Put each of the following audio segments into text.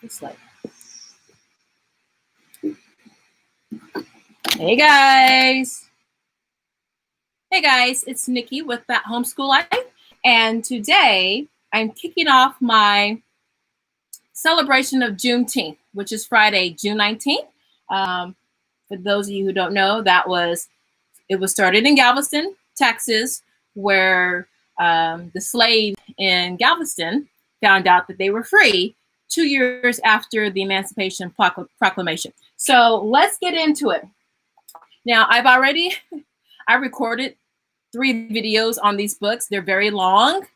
It's like, hey guys, it's Nikki with That Homeschool Life, and today I'm kicking off my celebration of Juneteenth, which is Friday, June 19th. For those of you who don't know, it was started in Galveston, Texas, where the slaves in Galveston found out that they were free 2 years after the Emancipation Proclamation. So let's get into it. Now, I recorded 3 videos on these books. They're very long.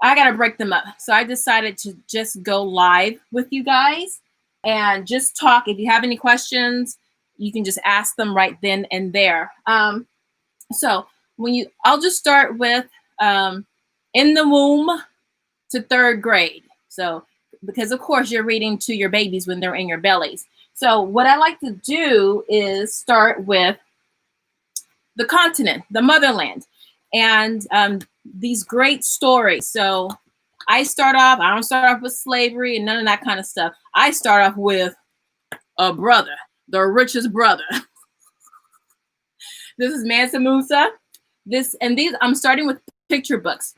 I got to break them up. So I decided to just go live with you guys and just talk. If you have any questions, you can just ask them right then and there. So I'll just start with In the Womb to 3rd grade. So, because of course you're reading to your babies when they're in your bellies. So what I like to do is start with the continent, the motherland, and these great stories. So I don't start off with slavery and none of that kind of stuff. I start off with a brother, the richest brother. This is Mansa Musa. I'm starting with picture books.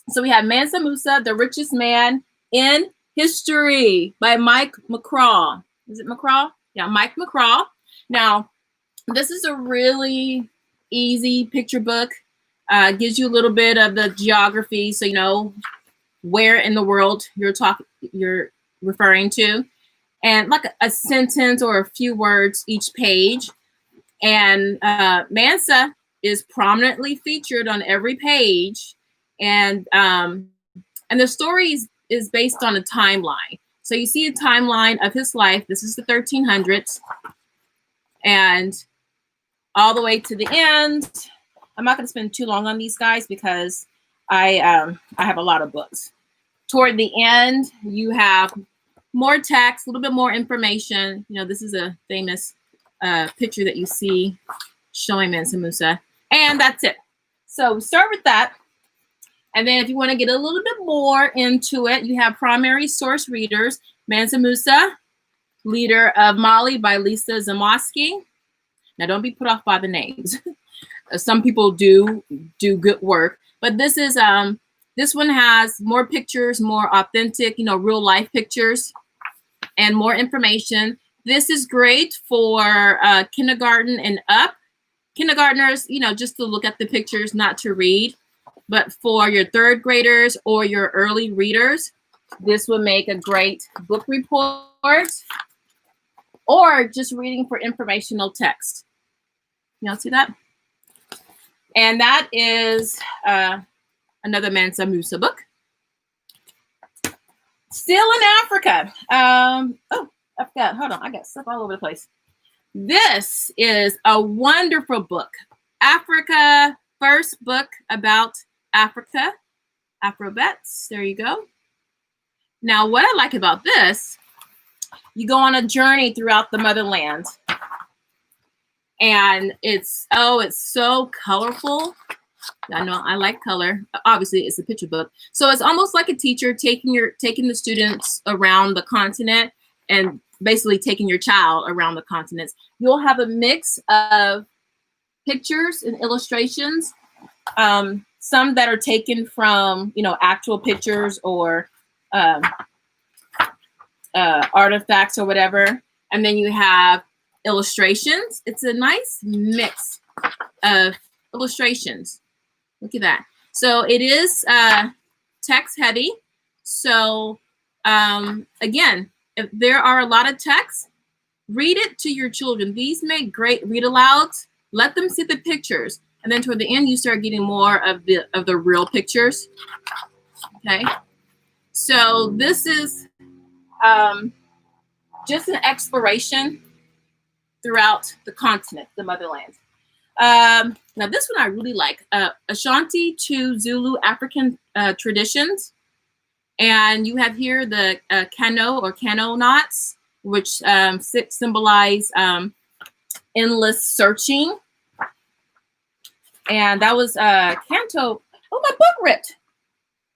So we have Mansa Musa, the richest man in history by Mccraw. Is it Mccraw? Yeah, Mike Mccraw. Now, this is a really easy picture book. Gives you a little bit of the geography, so you know where in the world you're referring to, and like a sentence or a few words each page. And Mansa is prominently featured on every page, and the story is based on a timeline. So you see a timeline of his life. This is the 1300s, and all the way to the end. I'm not going to spend too long on these guys because I have a lot of books. Toward the end, you have more text, a little bit more information. You know, this is a famous picture that you see showing Mansa Musa, and that's it. So start with that. And then if you want to get a little bit more into it, you have primary source readers. Mansa Musa, Leader of Mali by Lisa Zamoski. Now don't be put off by the names. Some people do good work, but this one has more pictures, more authentic, real life pictures, and more information. This is great for kindergarten and up. Kindergartners, just to look at the pictures, not to read. But for your 3rd graders or your early readers, this would make a great book report or just reading for informational text. Y'all see that? And that is another Mansa Musa book. Still in Africa. I forgot. Hold on. I got stuff all over the place. This is a wonderful book. Africa, first book about Africa. Afrobets. There you go. Now, what I like about this, you go on a journey throughout the motherland. And it's so colorful. I know I like color. Obviously, it's a picture book. So it's almost like a teacher taking the students around the continent and basically taking your child around the continents. You'll have a mix of pictures and illustrations. Some that are taken from, actual pictures or artifacts or whatever. And then you have illustrations. It's a nice mix of illustrations. Look at that. So it is text heavy. So again, if there are a lot of text, read it to your children. These make great read alouds. Let them see the pictures. And then toward the end, you start getting more of the real pictures. Okay. So this is just an exploration throughout the continent, the motherland. Now this one I really like, Ashanti to Zulu African traditions. And you have here the Kano or Kano knots, which symbolize endless searching. And that was Kanto. Oh, my book ripped.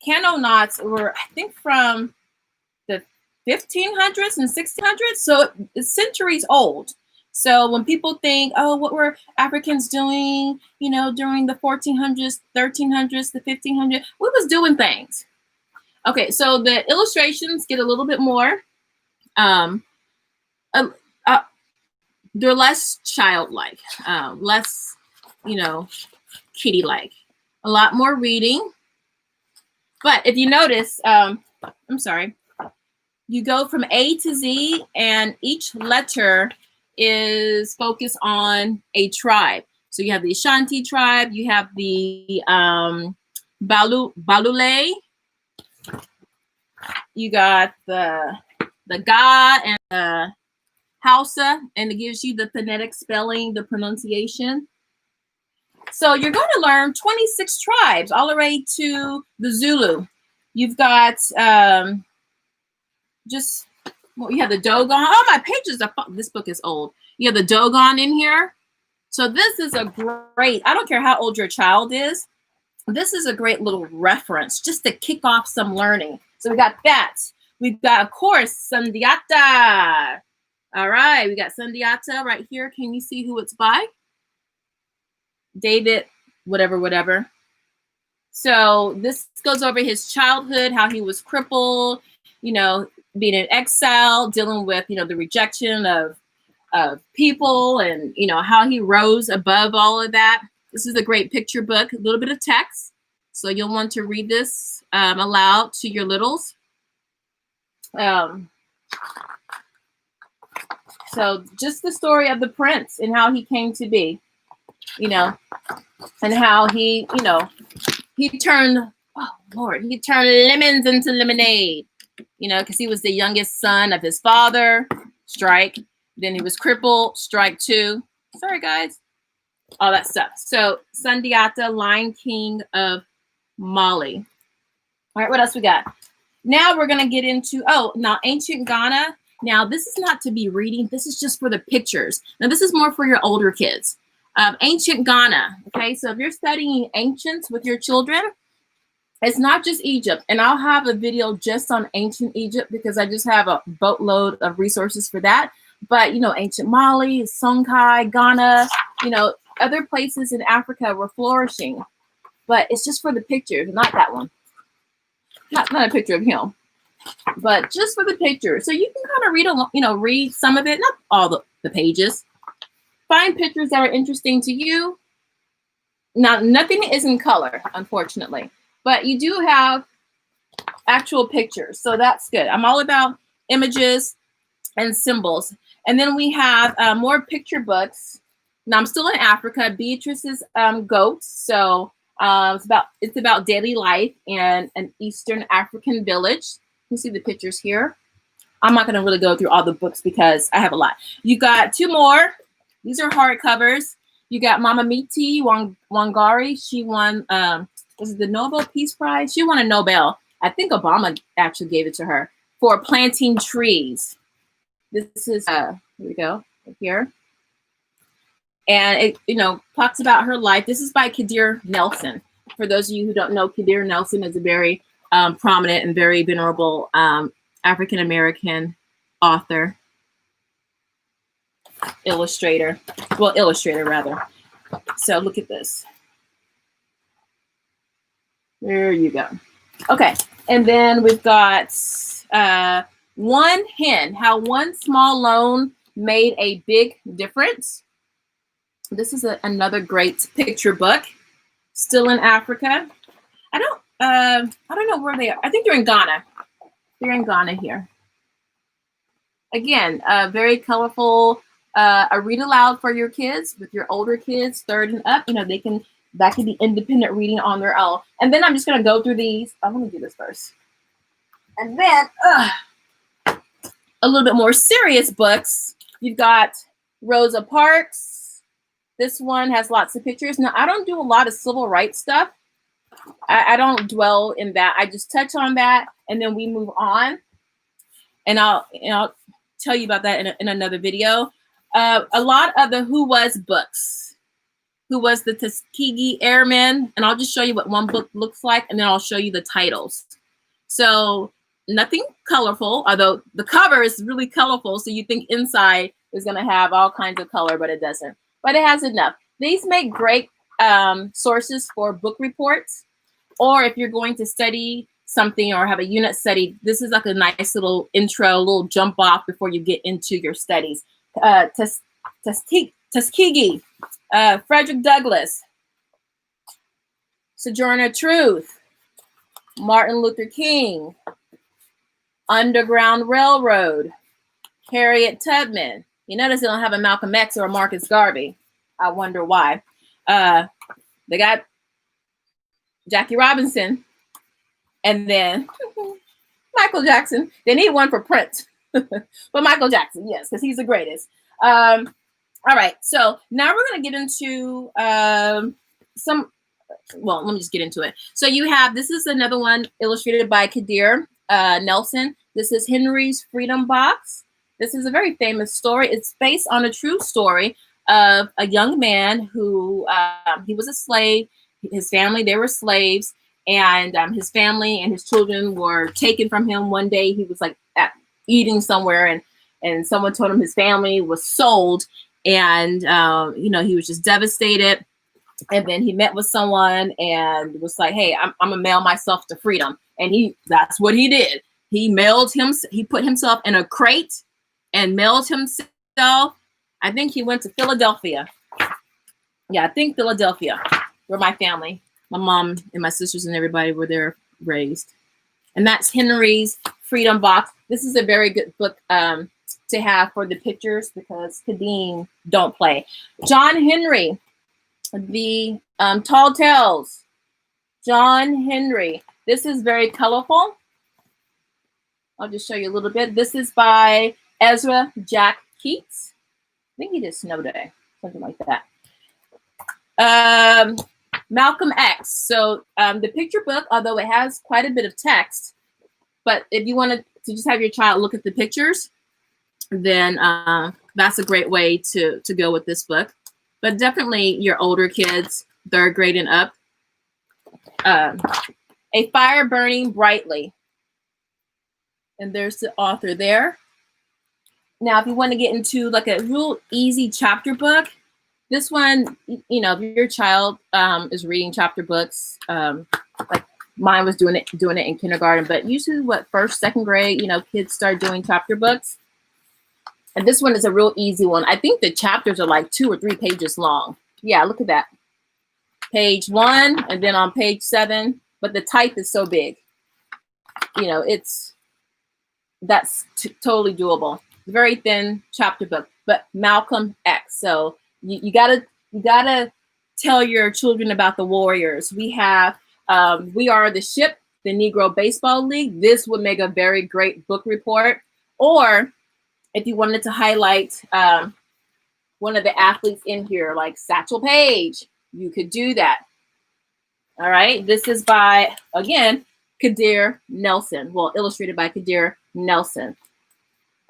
Kano knots were, I think, from the 1500s and 1600s. So it's centuries old. So when people think, oh, what were Africans doing, you know, during the 1400s, 1300s, the 1500s, we was doing things. Okay, so the illustrations get a little bit more, they're less childlike, less, you know, kitty-like, a lot more reading. But if you notice, I'm sorry, you go from A to Z, and each letter is focused on a tribe. So you have the Ashanti tribe, you have the Balule, you got the Ga and the Hausa, and it gives you the phonetic spelling, the pronunciation. So you're going to learn 26 tribes all the way to the Zulu. You've got well, you have the Dogon. Oh, my pages are, this book is old. You have the Dogon in here. So this is a great, I don't care how old your child is, this is a great little reference just to kick off some learning. So we got that. We've got, of course, Sundiata. All right, we got Sundiata right here. Can you see who it's by? David, whatever. So this goes over his childhood, how he was crippled, you know, being in exile, dealing with, you know, the rejection of people, and, you know, how he rose above all of that. This is a great picture book, a little bit of text. So you'll want to read this aloud to your littles. So just the story of the prince and how he came to be, you know, and how he, you know, he turned, oh Lord, he turned lemons into lemonade, you know, because he was the youngest son of his father, strike. Then he was crippled, strike 2. Sorry, guys. All that stuff. So Sundiata, Lion King of Mali. All right, what else we got? Now we're going to get into, now ancient Ghana. Now, this is not to be reading. This is just for the pictures. Now, this is more for your older kids. Ancient Ghana. Okay, so if you're studying ancients with your children, it's not just Egypt. And I'll have a video just on ancient Egypt because I just have a boatload of resources for that. But, you know, ancient Mali, Songhai, Ghana, you know, other places in Africa were flourishing. But it's just for the pictures, not that one. Not a picture of him, but just for the picture. So you can kind of read along, you know, read some of it, not all the pages. Find pictures that are interesting to you. Now, nothing is in color, unfortunately, but you do have actual pictures. So that's good. I'm all about images and symbols. And then we have more picture books. Now I'm still in Africa. Beatrice's Goats. So it's about daily life in an Eastern African village. You can see the pictures here. I'm not going to really go through all the books because I have a lot. You got 2 more. These are hardcovers. You got Mama Miti Wangari. She won, was it the Nobel Peace Prize? She won a Nobel. I think Obama actually gave it to her for planting trees. This is, here we go, right here. And it, you know, talks about her life. This is by Kadir Nelson. For those of you who don't know, Kadir Nelson is a very prominent and very venerable African-American author, illustrator. Well, illustrator rather. So look at this. There you go. Okay, and then we've got One Hen, How One Small Loan Made a Big Difference. This is another great picture book. Still in Africa. I don't know where they are. I think they're in Ghana. They're in Ghana here. Again, very colorful. A read aloud for your kids, with your older kids, 3rd and up. You know, that can be independent reading on their own. And then I'm just going to go through these. I'm going to do this first. And then a little bit more serious books. You've got Rosa Parks. This one has lots of pictures. Now, I don't do a lot of civil rights stuff. I don't dwell in that. I just touch on that, and then we move on. And I'll tell you about that in another video. A lot of the Who Was books. Who Was the Tuskegee Airmen? And I'll just show you what one book looks like, and then I'll show you the titles. So nothing colorful, although the cover is really colorful. So you think inside is going to have all kinds of color, but it doesn't. But it has enough. These make great sources for book reports, or if you're going to study something or have a unit study, this is like a nice little intro, little jump off before you get into your studies. Tuskegee, Frederick Douglass, Sojourner Truth, Martin Luther King, Underground Railroad, Harriet Tubman. You notice they don't have a Malcolm X or a Marcus Garvey. I wonder why. They got Jackie Robinson, and then Michael Jackson. They need one for Prince, but Michael Jackson, yes, because he's the greatest. All right, so now we're going to get into well, let me just get into it. So you have, this is another one illustrated by Kadir Nelson. This is Henry's Freedombox. This is a very famous story. It's based on a true story of a young man who, he was a slave. His family, they were slaves, and his family and his children were taken from him. One day he was like eating somewhere, and someone told him his family was sold, and you know, he was just devastated. And then he met with someone and was like, hey, I'm gonna mail myself to freedom. And that's what he did. He put himself in a crate and mailed himself. I think he went to Philadelphia. Yeah, I think Philadelphia, where my family, my mom and my sisters and everybody were there raised. And that's Henry's Freedombox. This is a very good book to have for the pictures because Kadeem don't play. John Henry, the Tall Tales. John Henry. This is very colorful. I'll just show you a little bit. This is by Ezra Jack Keats. I think he did Snow Day, something like that. Malcolm X. So the picture book, although it has quite a bit of text, but if you want to just have your child look at the pictures, then that's a great way to go with this book. But definitely your older kids, 3rd grade and up. A Fire Burning Brightly. And there's the author there. Now, if you want to get into like a real easy chapter book, this one, you know, if your child is reading chapter books, like mine was doing it in kindergarten, but usually what, 1st, 2nd grade, you know, kids start doing chapter books. And this one is a real easy one. I think the chapters are like 2 or 3 pages long. Yeah, look at that. Page 1, and then on page 7, but the type is so big. You know, that's totally doable. Very thin chapter book, but Malcolm X. So you gotta tell your children about the warriors. We have We Are the Ship, the Negro Baseball League. This would make a very great book report. Or if you wanted to highlight one of the athletes in here, like Satchel Paige, you could do that. All right. This is by, again, Kadir Nelson. Well, illustrated by Kadir Nelson.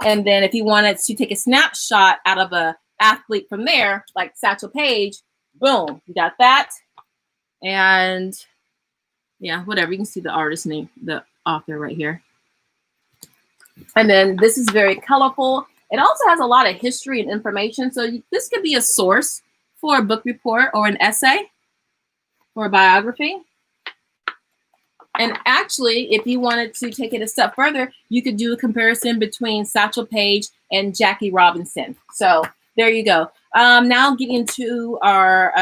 And then if you wanted to take a snapshot out of a athlete from there, like Satchel Paige, boom, you got that. And yeah, whatever. You can see the artist name, the author right here. And then this is very colorful. It also has a lot of history and information. So this could be a source for a book report or an essay or a biography. And actually, if you wanted to take it a step further, you could do a comparison between Satchel Paige and Jackie Robinson. So there you go. Now getting into our,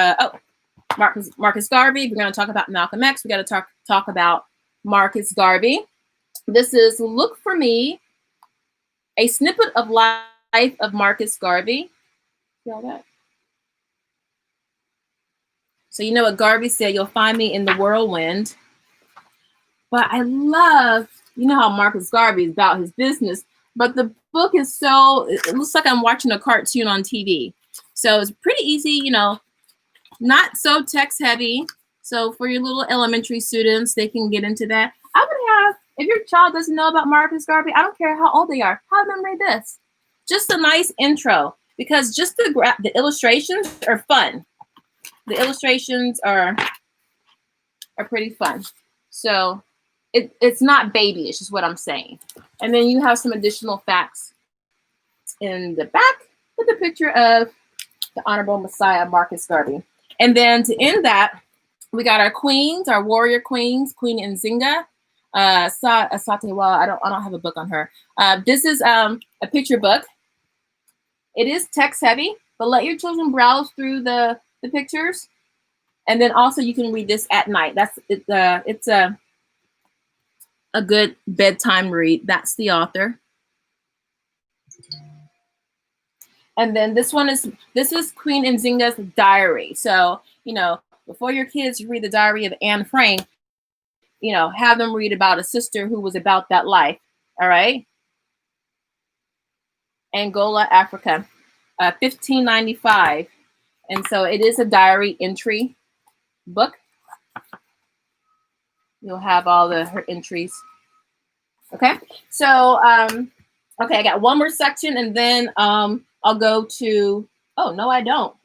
Marcus Garvey. We're going to talk about Malcolm X. We got to talk about Marcus Garvey. This is Look for Me, a snippet of life of Marcus Garvey. See all that? So you know what Garvey said, you'll find me in the whirlwind. But I love, you know how Marcus Garvey is about his business, but the book is so, it looks like I'm watching a cartoon on TV. So it's pretty easy, you know, not so text heavy. So for your little elementary students, they can get into that. I would have, if your child doesn't know about Marcus Garvey, I don't care how old they are, have them read this. Just a nice intro, because just the illustrations are fun. The illustrations are pretty fun. So it's not babyish, is what I'm saying. And then you have some additional facts in the back with a picture of the Honorable Messiah Marcus Garvey. And then to end that, we got our queens, our warrior queens, Queen Nzinga. Satewa, I don't have a book on her. This is a picture book. It is text heavy, but let your children browse through the pictures. And then also you can read this at night. It's a good bedtime read. That's the author. And then this is Queen Nzinga's diary. So, before your kids read the diary of Anne Frank, have them read about a sister who was about that life. All right. Angola, Africa, 1595. And so it is a diary entry book. You'll have all her entries. Okay. So, okay, I got one more section and then I'll go to, oh, no, I don't.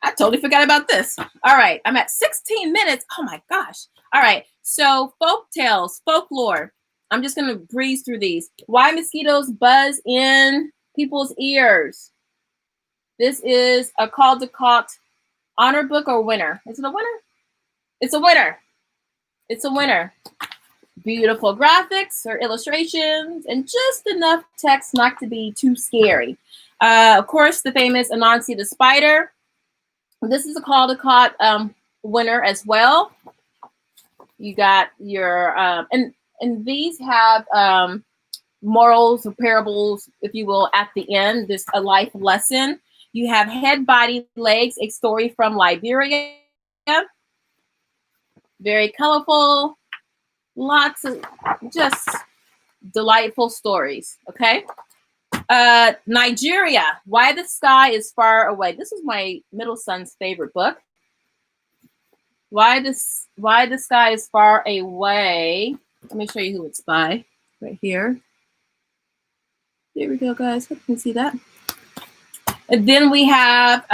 I totally forgot about this. All right, I'm at 16 minutes. Oh my gosh. All right, so folktales, folklore. I'm just gonna breeze through these. Why mosquitoes buzz in people's ears. This is a Caldecott honor book or winner. Is it a winner? It's a winner. It's a winner. Beautiful graphics or illustrations and just enough text not to be too scary. Of course, the famous Anansi the spider. This is a Caldecott winner as well. You got your, and these have morals or parables, if you will, at the end. There's a life lesson. You have Head, Body, Legs, a story from Liberia. Very colorful. Lots of just delightful stories, okay? Nigeria, Why the Sky is Far Away. This is my middle son's favorite book. Why the Sky is Far Away. Let me show you who it's by right here. There we go, guys. Hope you can see that. And then we have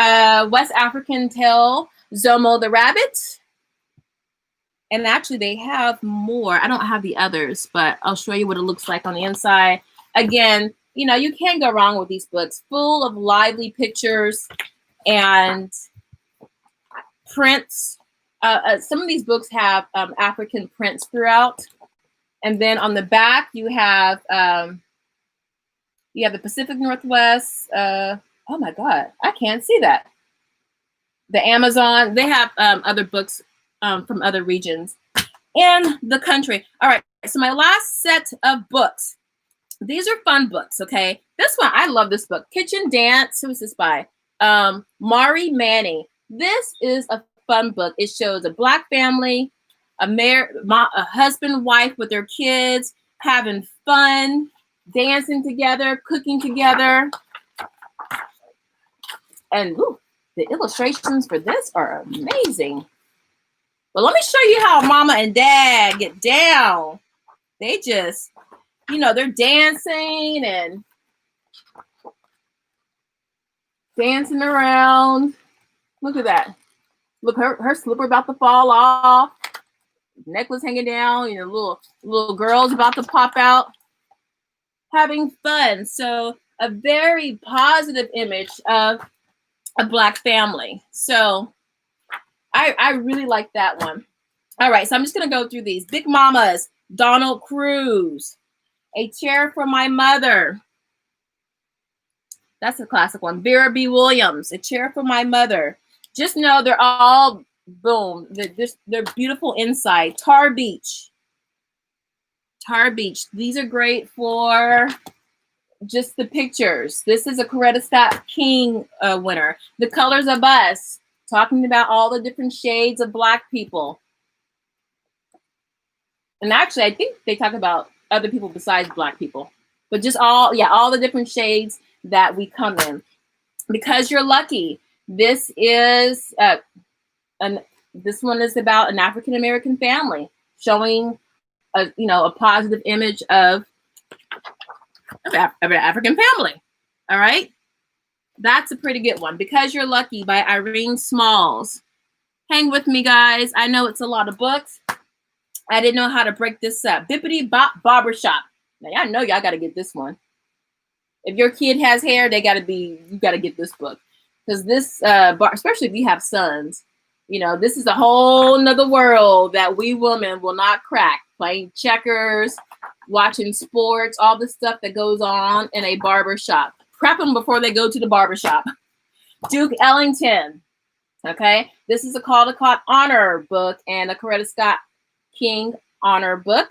West African tale, Zomo the Rabbit. And actually, they have more. I don't have the others, but I'll show you what it looks like on the inside. Again, you can't go wrong with these books. Full of lively pictures and prints. Some of these books have African prints throughout. And then on the back, you have the Pacific Northwest. Oh, my God. I can't see that. The Amazon. They have other books from other regions in the country. All right, so my last set of books. These are fun books, okay? This one, I love this book. Kitchen Dance. Who is this by? Mari Manning. This is a fun book. It shows a Black family, a husband, wife with their kids, having fun, dancing together, cooking together. And ooh, the illustrations for this are amazing. But let me show you how mama and dad get down. They just, they're dancing and dancing around. Look at that. Look, her slipper about to fall off. Necklace hanging down. Little girl's about to pop out. Having fun. So a very positive image of a Black family. So I really like that one. All right, so I'm just going to go through these. Big Mamas, Donald Cruz. A Chair for My Mother. That's a classic one. Vera B. Williams, A Chair for My Mother. Just know they're all, boom, they're beautiful inside. Tar Beach. Tar Beach. These are great for just the pictures. This is a Coretta Scott King winner. The Colors of Us. Talking about all the different shades of Black people. And actually, I think they talk about other people besides Black people. But just all the different shades that we come in. Because You're Lucky. This is, this one is about an African-American family. Showing, a positive image of an African family. All right? That's a pretty good one. Because You're Lucky by Irene Smalls. Hang with me, guys. I know it's a lot of books. I didn't know how to break this up. Bippity Bop Barbershop. Now, y'all know y'all got to get this one. If your kid has hair, you got to get this book. Because this, especially if you have sons, you know, this is a whole nother world that we women will not crack. Playing checkers, watching sports, all the stuff that goes on in a barbershop. Prep them before they go to the barbershop. Duke Ellington. Okay, this is a Caldecott Honor book and a Coretta Scott King Honor book.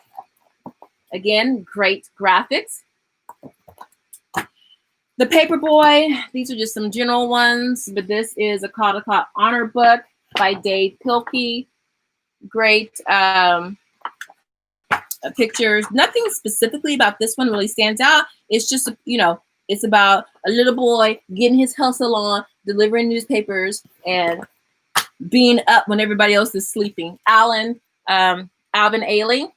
Again, great graphics. The Paperboy, these are just some general ones, but this is a Caldecott Honor book by Dave Pilkey. Great pictures. Nothing specifically about this one really stands out. It's just, you know, it's about a little boy getting his hustle on, delivering newspapers, and being up when everybody else is sleeping. Alvin Ailey,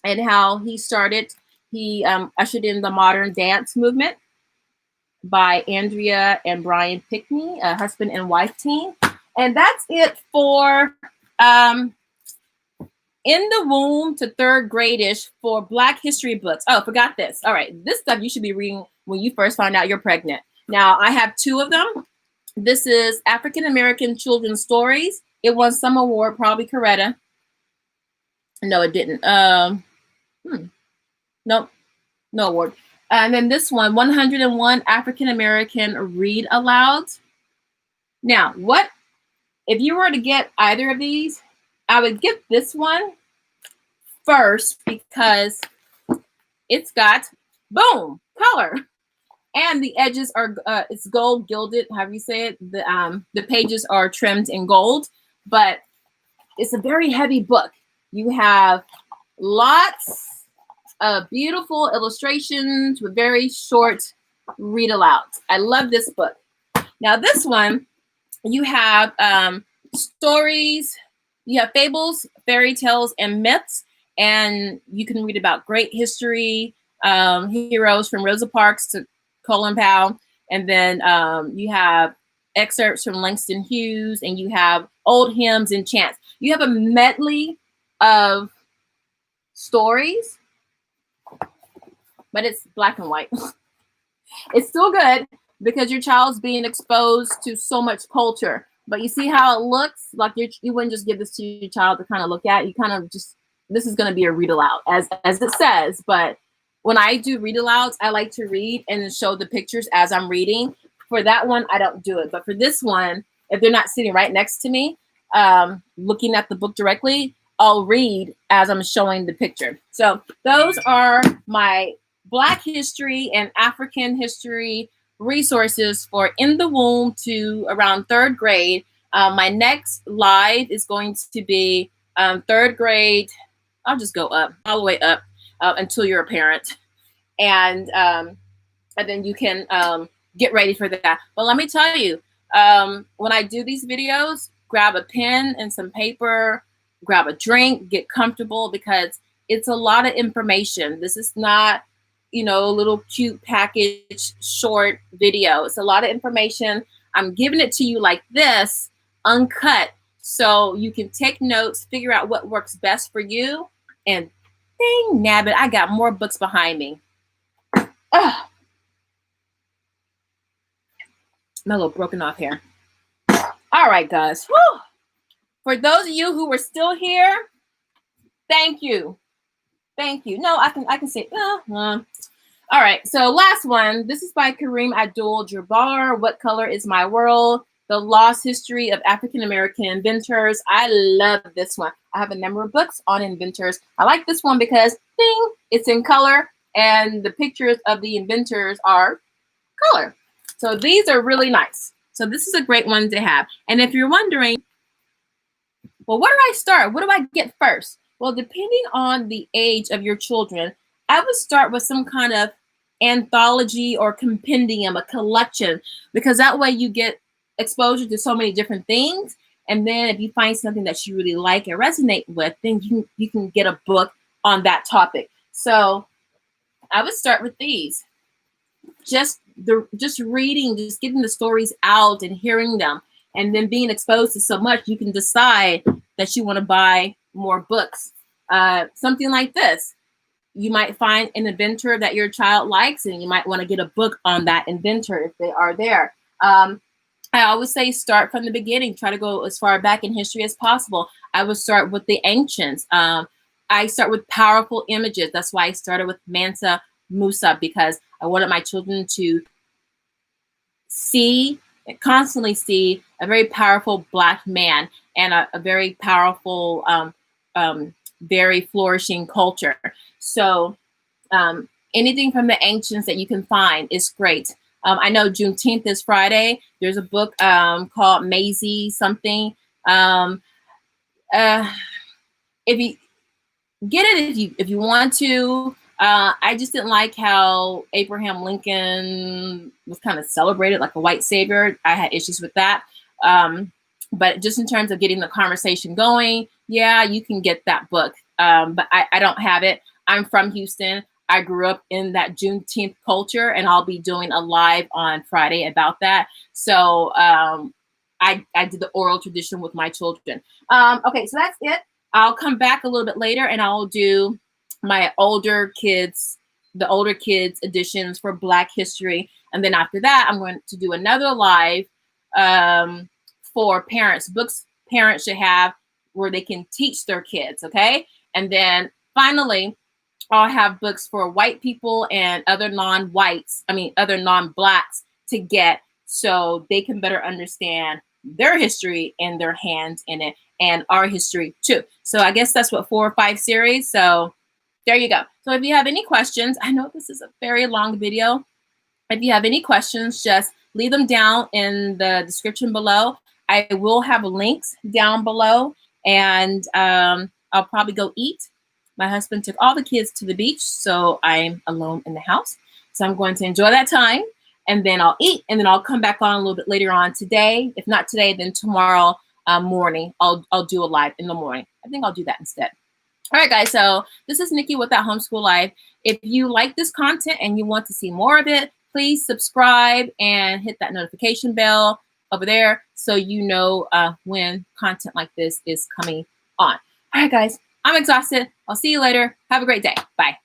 and how he started. He ushered in the modern dance movement by Andrea and Brian Pickney, a husband and wife team. And that's it for In the Womb to 3rd Grade-ish for Black history books. Oh, forgot this. All right, this stuff you should be reading when you first find out you're pregnant. Now, I have 2 of them. This is African American Children's Stories. It won some award, probably Coretta. No, it didn't. Nope, no award. And then this one, 101 African American Read Aloud. Now, what if you were to get either of these? I would get this one first because it's got, boom, color. And the edges are, it's gold gilded, however you say it. The pages are trimmed in gold, but it's a very heavy book. You have lots of beautiful illustrations with very short read alouds. I love this book. Now this one, you have stories, you have fables, fairy tales, and myths, and you can read about great history, heroes from Rosa Parks to Colin Powell, and then you have excerpts from Langston Hughes, and you have old hymns and chants. You have a medley of stories, but it's black and white. It's still good because your child's being exposed to so much culture. But you see how it looks? Like you wouldn't just give this to your child to kind of look at. You kind of just, this is going to be a read aloud, as it says. But when I do read alouds, I like to read and show the pictures as I'm reading. For that one, I don't do it. But for this one, if they're not sitting right next to me, looking at the book directly, I'll read as I'm showing the picture. So those are my Black history and African history resources for In the Womb to around 3rd grade. My next live is going to be 3rd grade. I'll just go up, all the way up until you're a parent. And then you can get ready for that. But let me tell you, when I do these videos, grab a pen and some paper, grab a drink, get comfortable, because it's a lot of information. This is not, you know, a little cute package short video. It's a lot of information. I'm giving it to you like this, uncut, so you can take notes, figure out what works best for you. And dang nabbit, I got more books behind me. Ugh. I'm a little broken off here. All right, guys. Whew. For those of you who were still here, thank you. Thank you. No, I can say, all right, so last one. This is by Kareem Abdul-Jabbar. What Color is My World? The Lost History of African American Inventors. I love this one. I have a number of books on inventors. I like this one because, ding, it's in color, and the pictures of the inventors are color. So these are really nice. So this is a great one to have. And if you're wondering, well, where do I start? What do I get first? Well, depending on the age of your children, I would start with some kind of anthology or compendium, a collection, because that way you get exposure to so many different things. And then if you find something that you really like and resonate with, then you can get a book on that topic. So I would start with these. Just reading, just getting the stories out and hearing them, and then being exposed to so much, you can decide that you want to buy more books. Something like this. You might find an inventor that your child likes, and you might want to get a book on that inventor if they are there. I always say start from the beginning. Try to go as far back in history as possible. I would start with the ancients. I start with powerful images. That's why I started with Mansa Musa, because I wanted my children to constantly see a very powerful Black man and a very powerful, very flourishing culture. So anything from the ancients that you can find is great. I know Juneteenth is Friday. There's a book called Maisie something. If you get it, if you want to. I just didn't like how Abraham Lincoln was kind of celebrated like a white savior. I had issues with that. But just in terms of getting the conversation going, yeah, you can get that book. But I don't have it. I'm from Houston. I grew up in that Juneteenth culture, and I'll be doing a live on Friday about that. So I did the oral tradition with my children. Okay, so that's it. I'll come back a little bit later, and I'll do my older kids, the older kids editions for Black history. And then after that, I'm going to do another live for parents, books parents should have where they can teach their kids, okay? And then finally, I'll have books for white people and other non-whites, other non-Blacks to get so they can better understand their history and their hands in it and our history too. So I guess that's what 4 or 5 series. So there you go. So if you have any questions, I know this is a very long video. If you have any questions, just leave them down in the description below. I will have links down below, and I'll probably go eat. My husband took all the kids to the beach, so I'm alone in the house. So I'm going to enjoy that time, and then I'll eat, and then I'll come back on a little bit later on today. If not today, then tomorrow morning, I'll do a live in the morning. I think I'll do that instead. All right, guys, so this is Nikki with That Homeschool Life. If you like this content and you want to see more of it, please subscribe and hit that notification bell over there so you know when content like this is coming on. All right, guys, I'm exhausted. I'll see you later. Have a great day. Bye.